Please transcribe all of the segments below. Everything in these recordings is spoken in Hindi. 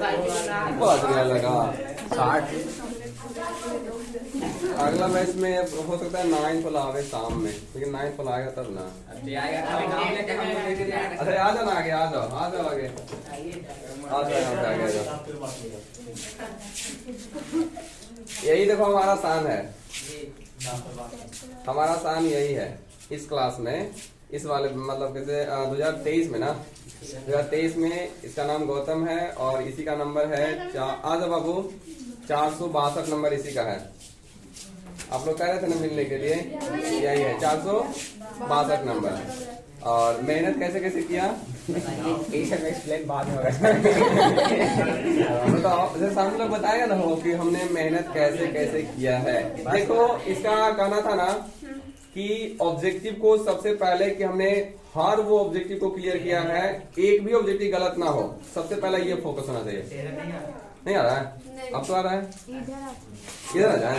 बहुत गया लगा 60। अगला मैच में हो सकता है 9 को लावे शाम में, लेकिन 9 को लाएगा तब ना। अरे आ जाओ ना आगे, आ जाओ आ जाओ आगे, आ जाओ यहाँ पे आगे आ जाओ। यही देखो हमारा शान है, हमारा शान यही है इस क्लास में, इस वाले मतलब कैसे 2023 में ना, 2023 में इसका नाम गौतम है और इसी का नंबर है आ जाओ बाबू 462 नंबर इसी का है। आप लोग कह रहे थे ना मिलने के लिए, यही है 462 नंबर। और मेहनत कैसे कैसे किया एक्सप्लेन बाद में बताओ, जैसे सामने लोग बताएगा ना हो कि हमने मेहनत कैसे कैसे किया है। देखो इसका कहना था ना कि ऑब्जेक्टिव को सबसे पहले कि हमने हर वो ऑब्जेक्टिव को क्लियर किया है, एक भी ऑब्जेक्टिव गलत ना हो, सबसे पहले ये फोकस होना चाहिए। नहीं आ रहा है अब तो आ रहा है, इधर आ जाए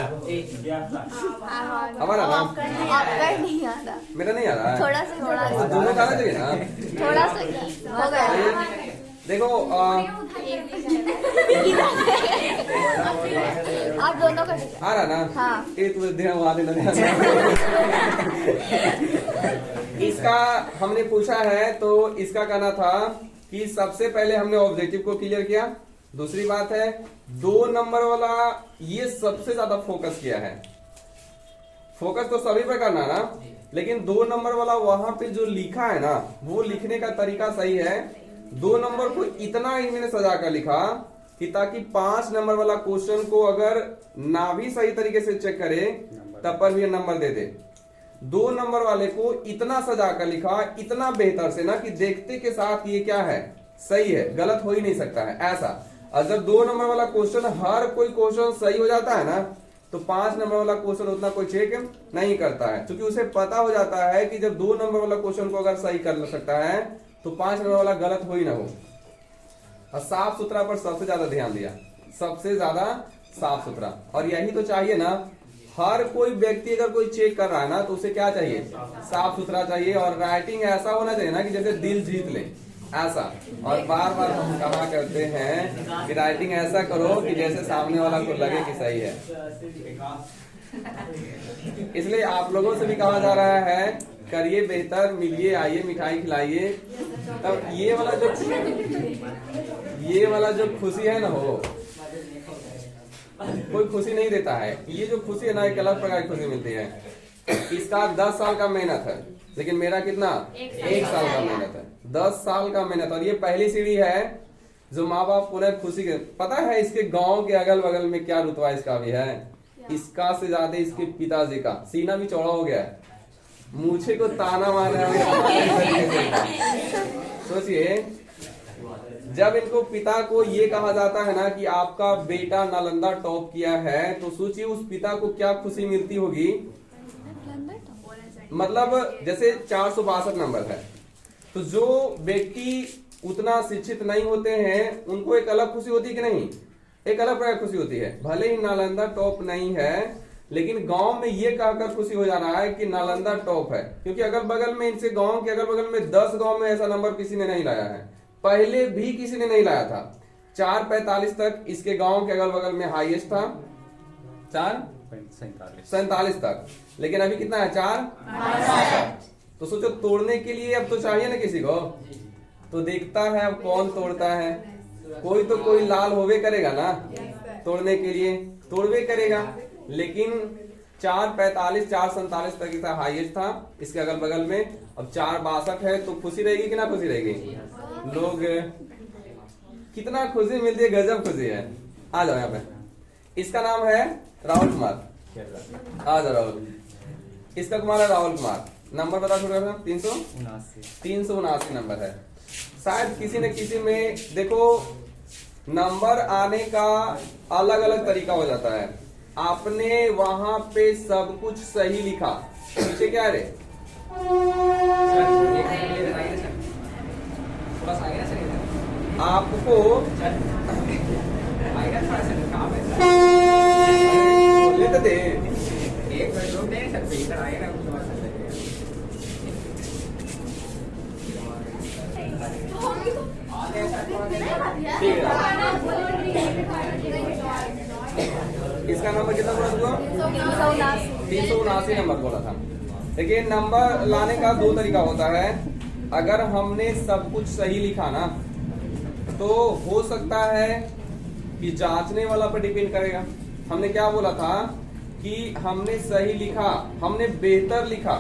हमारा नाम नहीं आ रहा, मेरा नहीं आ रहा है, थोड़ा दोनों का आना चाहिए ना, थोड़ा सा हो गया। देखो आप दोनों का आ रहा ना, हाँ। ये तुझे ध्यान वहां देना। इसका हमने पूछा है तो इसका कहना था कि सबसे पहले हमने ऑब्जेक्टिव को क्लियर किया। दूसरी बात है 2 नंबर वाला ये सबसे ज्यादा फोकस किया है। फोकस तो सभी पे करना ना, लेकिन 2 नंबर वाला वहां पे जो लिखा है ना वो लिखने का तरीका सही है। 2 नंबर को इतना इन्होंने सजा कर लिखा कि ताकि 5 नंबर वाला क्वेश्चन को अगर ना भी सही तरीके से चेक करे तब पर भी ये नंबर दे दे। 2 नंबर वाले को इतना सजा कर लिखा, इतना बेहतर से ना कि देखते के साथ ये क्या है, सही है, गलत हो ही नहीं सकता है ऐसा। और जब 2 नंबर वाला क्वेश्चन हर कोई क्वेश्चन सही हो जाता है ना तो 5 नंबर वाला क्वेश्चन उतना कोई चेक नहीं करता है, क्योंकि उसे पता हो जाता है कि जब 2 नंबर वाला क्वेश्चन को अगर सही कर सकता है तो 5 नंबर वाला गलत हो ही ना हो। और साफ सुथरा पर सबसे ज्यादा ध्यान दिया, सबसे ज्यादा साफ सुथरा। और यही तो चाहिए ना, हर कोई व्यक्ति अगर कोई चेक कर रहा है ना तो उसे क्या चाहिए, साफ सुथरा चाहिए। और राइटिंग ऐसा होना चाहिए ना कि जैसे दिल जीत ले ऐसा। और बार बार हम कहा करते हैं कि राइटिंग ऐसा करो कि जैसे सामने वाला को लगे कि सही है। इसलिए आप लोगों से भी कहा जा रहा है करिए बेहतर, मिलिए, आइए, मिठाई खिलाइए। तब ये वाला जो खुशी है ना हो, कोई खुशी नहीं देता है। ये जो खुशी है ना एक अलग प्रकार की खुशी मिलती है। इसका 10 साल का मेहनत है, लेकिन मेरा कितना 1 साल का मेहनत है, 10 साल का मेहनत। और ये पहली सीढ़ी है जो माँ बाप पूरे खुशी के, पता है इसके गांव के अगल बगल में क्या रुतबा इसका भी है, इसका से ज्यादा इसके पिताजी का सीना भी चौड़ा हो गया है, मूछे को ताना मारने सोचिए जब इनको पिता को ये कहा जाता है ना कि आपका बेटा नालंदा टॉप किया है तो सोचिए उस पिता को क्या खुशी मिलती होगी। मतलब जैसे 462 नंबर है तो जो व्यक्ति उतना शिक्षित नहीं होते हैं उनको एक अलग खुशी होती है कि नहीं, एक अलग प्रकार खुशी होती है। भले ही नालंदा टॉप नहीं है लेकिन गांव में ये कहकर खुशी हो जा रहा है कि नालंदा टॉप है, क्योंकि अगल बगल में इनसे गांव के अगल बगल में 10 गांव में ऐसा नंबर किसी ने नहीं लाया है, पहले भी किसी ने नहीं लाया था। 445 तक इसके गांव के अगल बगल में हाईएस्ट था, 447 तक, लेकिन अभी कितना है 4। तो सोचो तोड़ने के लिए अब तो चाहिए ना किसी को, तो देखता है अब कौन तोड़ता है। कोई तो कोई लाल होवे करेगा ना तोड़ने के लिए, तोड़वे करेगा। लेकिन 445 447 तक इसका हाईएस्ट था इसके अगल बगल में, अब 462 है तो खुशी रहेगी कि ना खुशी रहेगी। लोग कितना खुशी मिलती है, गजब खुशी है। आ जाओ यहाँ पे। इसका नाम है राहुल कुमार, आ जाओ राहुल। इसका कुमार है राहुल कुमार। नंबर बता छोटा सा 379 नंबर है। शायद किसी न किसी में देखो नंबर आने का अलग अलग तरीका हो जाता है। आपने वहां पे सब कुछ सही लिखा, पीछे क्या रे आपको लेते थे ठीक है। इसका नंबर कितना बोला तुमको? 379 379 नंबर बोला था। देखिए नंबर लाने का दो तरीका होता है। अगर हमने सब कुछ सही लिखा ना तो हो सकता है कि जांचने वाला पर डिपेंड करेगा। हमने क्या बोला था कि हमने सही लिखा, हमने बेहतर लिखा,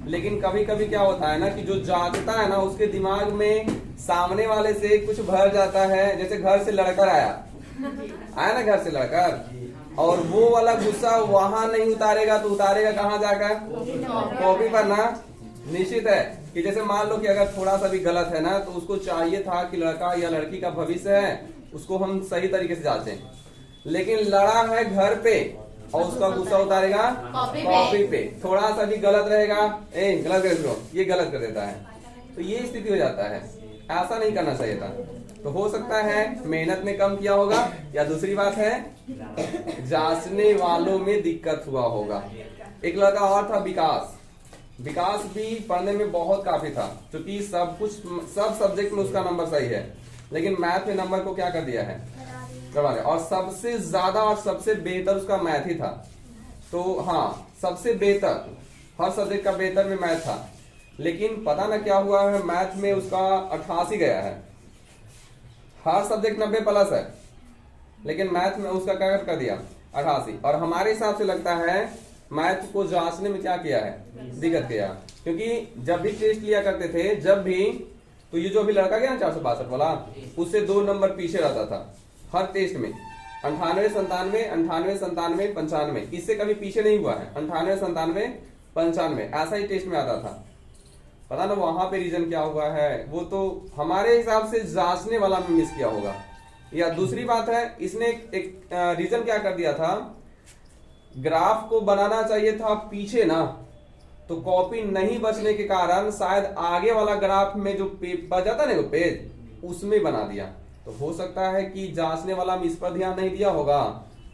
लेकिन कभी कभी क्या होता है ना कि जो जांचता है ना उसके दिमाग में सामने वाले से कुछ भर जाता है। जैसे घर से लड़कर आया ना, घर से लड़कर, और वो वाला गुस्सा वहां नहीं उतारेगा तो उतारेगा कहाँ जाकर? कॉपी पर ना। निश्चित है कि जैसे मान लो कि अगर थोड़ा सा भी गलत है ना तो उसको चाहिए था कि लड़का या लड़की का भविष्य है उसको हम सही तरीके से जांचें, लेकिन लड़ा है घर पे और उसका गुस्सा उतारेगा कॉपी पे। थोड़ा सा भी गलत रहेगा, गलत कर दो, ये गलत कर देता है, तो ये स्थिति हो जाता है। ऐसा नहीं करना चाहिए था। तो हो सकता है मेहनत में कम किया होगा, या दूसरी बात है जांचने वालों में दिक्कत हुआ होगा। एक लड़का और था विकास। विकास भी पढ़ने में बहुत काफी था, क्योंकि सब सब्जेक्ट में उसका नंबर सही है, लेकिन मैथ में नंबर को क्या कर दिया है? करवा दिया। और सबसे ज्यादा और सबसे बेहतर उसका मैथ ही था। तो हाँ, सबसे बेहतर, हर सब्जेक्ट का बेहतर में मैथ था, लेकिन पता ना क्या हुआ है, मैथ में उसका 88 गया है। हर सब्जेक्ट 90+ है, लेकिन मैथ में उसका क्या कर दिया? 88। और हमारे हिसाब से लगता है मैथ को जांचने में क्या किया है? दिक्कत किया, क्योंकि जब भी टेस्ट लिया करते थे, जब भी, तो ये जो अभी लड़का गया 462 वाला, उससे 2 नंबर पीछे रहता था हर टेस्ट में। 98, 97, 98, 97, 95, इससे कभी पीछे नहीं हुआ है। 98, 97, 95 ऐसा ही टेस्ट में आता था। पता ना वहां पे रीजन क्या हुआ है, वो तो हमारे हिसाब से जांचने वाला में मिस किया होगा। या दूसरी बात है, इसने एक रीजन क्या कर दिया था, ग्राफ को बनाना चाहिए था पीछे ना, तो कॉपी नहीं बचने के कारण शायद आगे वाला ग्राफ में जो बच जाता है ना पेज, उसमें बना दिया। तो हो सकता है कि जांचने वाला में इस पर ध्यान नहीं दिया होगा,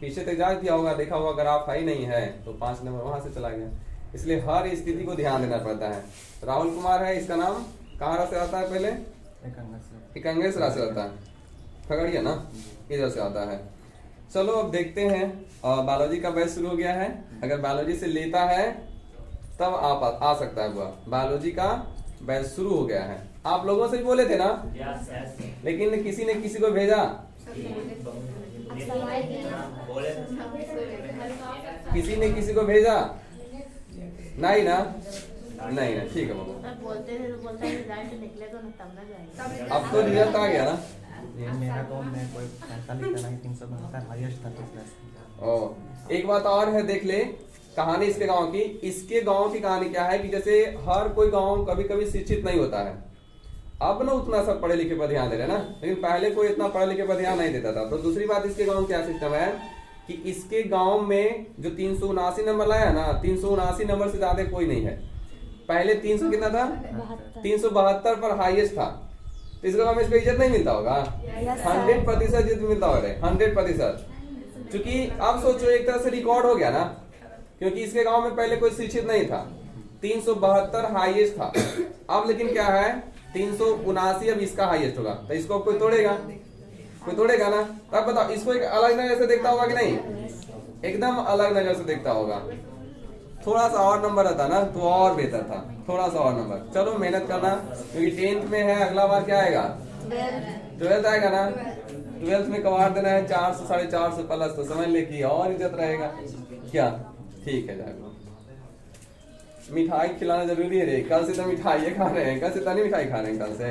पीछे तक जांच दिया होगा, देखा होगा ग्राफ है ही नहीं है, तो 5 नंबर वहां से चला गया। इसलिए हर स्थिति को ध्यान देना पड़ता है। राहुल कुमार है इसका नाम, कहाँ से आता है? पहले इकंगेश से आता है, खगड़िया ना, इधर से आता है। चलो अब देखते हैं, बायोलॉजी का बैच शुरू हो गया है। अगर बायोलॉजी से लेता है तब आप आ सकता है। वह बायोलॉजी का बैच शुरू हो गया है। आप लोगों से भी बोले थे ना, लेकिन किसी ने किसी को भेजा, किसी ने किसी को भेजा नहीं ना? नहीं ना, ठीक है बाबा। बोलते थे तो बोलता है रिजल्ट निकले तो तब ना जाएगा। अब तो रिजल्ट आ गया ना। मेरा तो मैं कोई ऐसा नहीं करना, 300 में हाईएस्ट था तो प्लस। ओ एक बात और है, देख ले कहानी इसके गांव की। इसके गांव की कहानी क्या है कि जैसे हर कोई गांव कभी कभी शिक्षित नहीं होता है। अब ना उतना सब पढ़े लिखे पर ध्यान दे रहे ना, लेकिन पहले कोई इतना पढ़े लिखे पर ध्यान नहीं देता था। तो दूसरी बात, इसके गांव क्या सिस्टम है कि इसके गांव में जो 379 नंबर लाया ना, 379 नंबर से ज्यादा कोई नहीं है। पहले 300 कितना था? 372 पर हाईएस्ट था। तो इस गांव में इसको इज्जत नहीं मिलता होगा, 100% इज्जत मिलता होगा, 100%। क्योंकि अब सोचो एक तरह से रिकॉर्ड हो गया ना, क्योंकि इसके गांव में पहले कोई शिक्षित नहीं था। 372 हाईएस्ट था। अब लेकिन क्या है, 379 अब इसका हाईएस्ट होगा, तो इसको कोई तोड़ेगा? कोई तोड़ेगा ना। तब बताओ, इसको एक अलग नजर से देखता होगा कि नहीं? एकदम अलग नजर से देखता होगा। थोड़ा सा और नंबर रहता ना तो और बेहतर था, थोड़ा सा और नंबर। चलो मेहनत करना, क्योंकि 10th में है, अगला बार क्या आएगा? 12th आएगा ना। 12th में कवार देना है 400 450 प्लस, तो समझ ले कि और इज्जत रहेगा क्या। ठीक है, जाएगा। मिठाई खिलाना जरूरी है रे, कल से तो मिठाई खा रहे हैं, कल से तो नहीं मिठाई खा रहे हैं, कल से